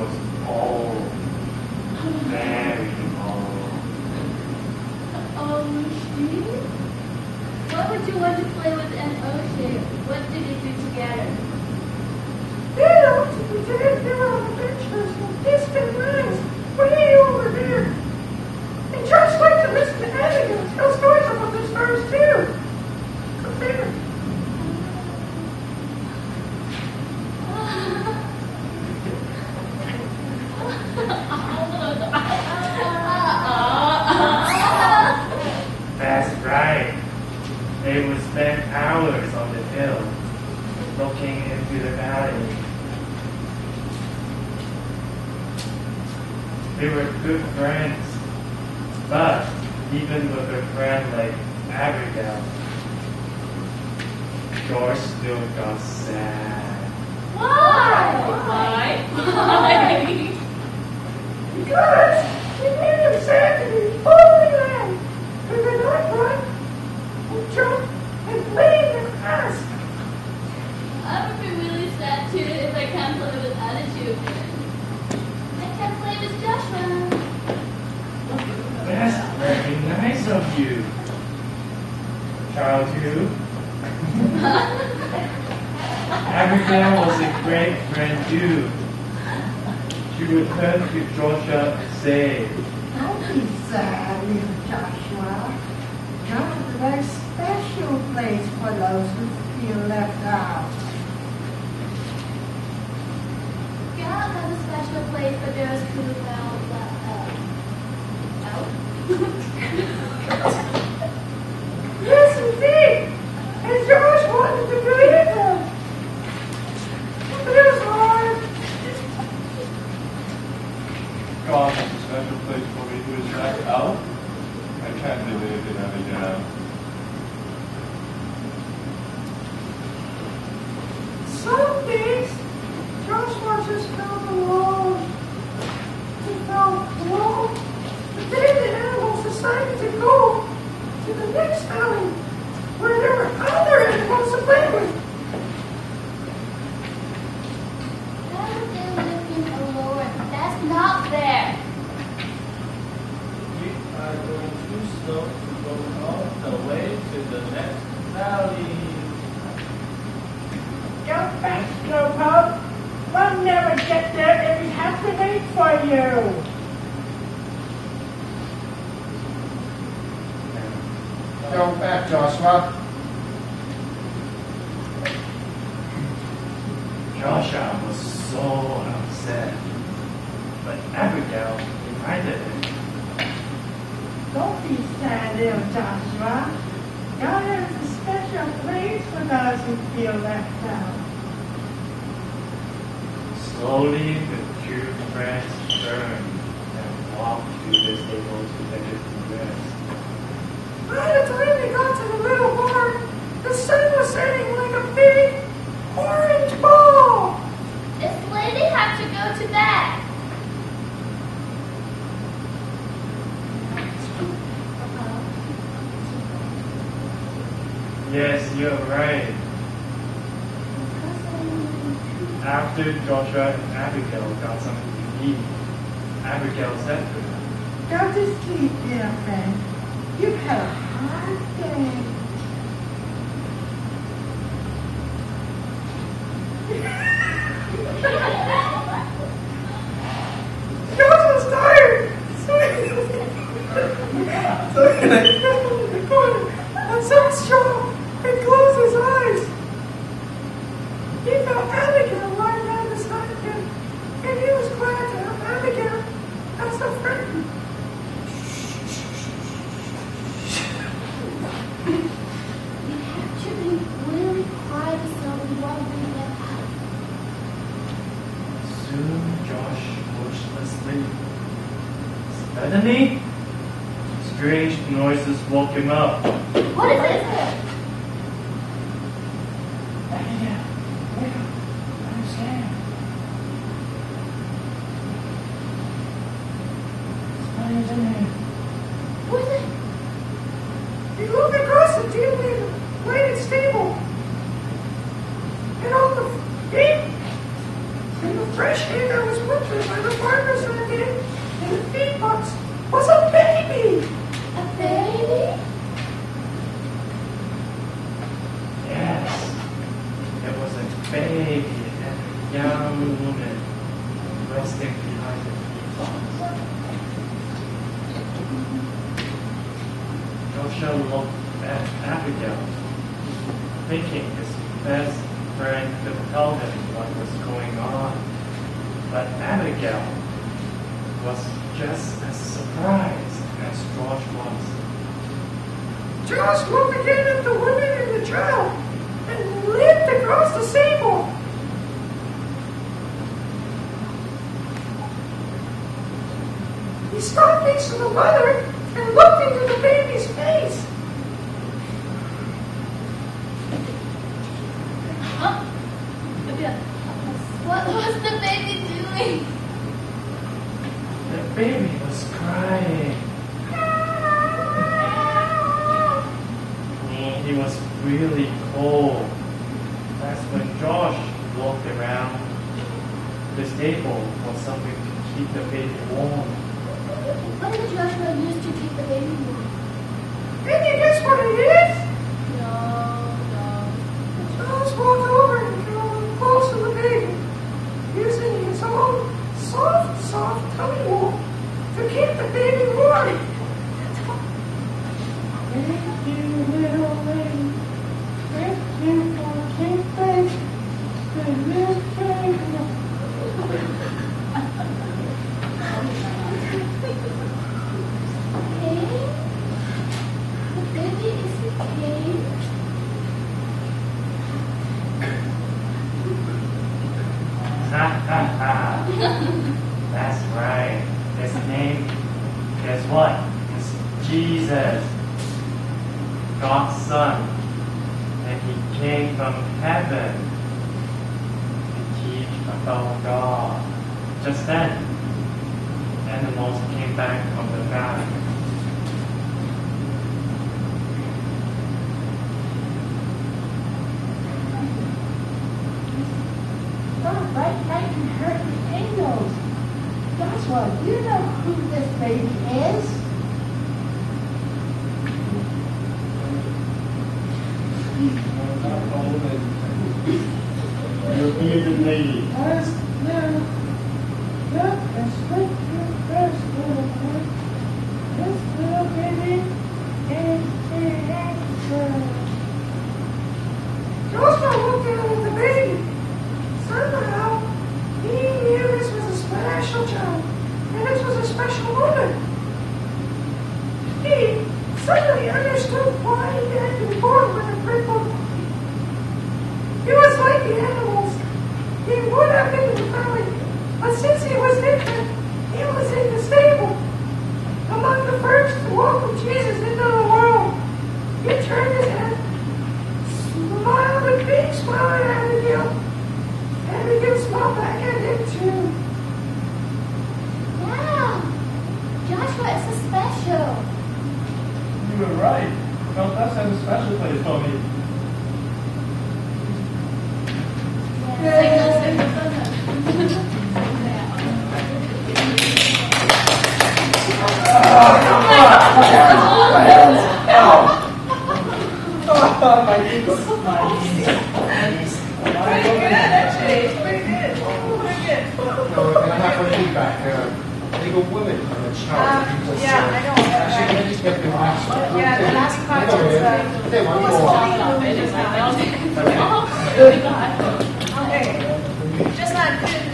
was old. Very old. Ocean? Why would you want to play with an ocean? What did you do together? They don't pretend they were on adventures from distant lands, way over there. And just like to listen to Abigail tell stories about the stars too. Come there. That's right. They would spend hours on the hill, looking into the valley. They were good friends, but even with a friend like Abigail, George still got sad. Why? Because it made him sad to be Holy Land. And then I run and jump and play in the grass. I would be really sad too if I can't play with attitude. I can't play with Joshua. That's very nice of you, child too. Abigail was a great friend too. She would turn to Joshua and say, Don't be sad, little Joshua. God has a very special place for those who feel left out. God has a special place for those who felt left out. Yes, indeed. And Josh wanted to believe them. But it was hard. God has a special place for me who is left out. I can't believe it, Abigail. Some days, Joshua just felt alone. He felt alone. But then the animals decided to go to the next valley where there were other animals to play with. Why would they living alone? That's not fair. We are going too slow to go all the way to the next valley. Go back, Slowpoke. We'll never get there if we have to wait for you. Go back, Joshua. Joshua was so upset. But Abigail reminded him, Don't be sad, little Joshua. God has a special place for those who feel left out. slowly the two friends turned and walked to the stable together to rest. By the time they got to the little barn, the sun was setting like a big orange ball. This lady have to go to bed. Yes, you're right. After Joshua and Abigail got something to eat, Abigail said to them, Go to sleep, dear friend. You've had a hard day. Josh was tired. So he lay down in the corner and sat strong and closed his eyes. He felt Abigail lying down beside him, and he was glad to have Abigail as a friend. We have to be really quiet so we won't be left out. soon Josh was asleep. Suddenly, strange noises woke him up. What is it? Abigail, wake up. I'm scared. Somebody's in there. What is it? He looked across the dimly lighted stable, and on the gate, in the fresh hay that was wintered by the farmers that day in the feed box was a baby. A baby? Yes, it was a baby and a young woman resting behind the feed box. Joshua looked at Abigail, thinking his best friend could tell him what was going on. But Abigail was just as surprised as Josh was. Josh looked again at the woman in the trail and leaped across the sable. He stopped next to the mother and looked into the baby's face. Huh? What was the baby doing? The baby was crying. He was really cold. That's when Josh looked around the stable for something to keep the baby warm. What did Joshua use to keep the baby warm? Can you guess what it is? No. Josh walked over and came close to the baby, using his own soft tummy wool to keep the baby warm. Thank you, little lady. Thank you for keeping the little baby. Hey? The baby is okay? Ha ha ha. That's right. His name, guess what? Is Jesus, God's Son. And he came from heaven to teach about God. Just then, animals came back from the valley. Stop right and hurt the angels. Joshua, you know who this baby is? You're a bearded lady. Us now. Look and slip your first little boy. This little baby is the answer. Joshua looked down at the baby. Somehow, he knew this was a special child, and this was a special woman. He suddenly understood why he had been born with a crippled body. He was like the animals. He would have been in the valley, but since he was infant, he was in the stable. Among the first to welcome Jesus into the world, he turned his head, smiled a big smile at Abigail. Abigail smiled back at him too. Wow! Joshua is so special. You were right. God does have a special place for me. No, and I have for feedback. Legal women on the chart. Yeah, I know. Actually, just get the last one. Yeah, the last part was, They want who was holding the movie just now? Okay. Just not, couldn't,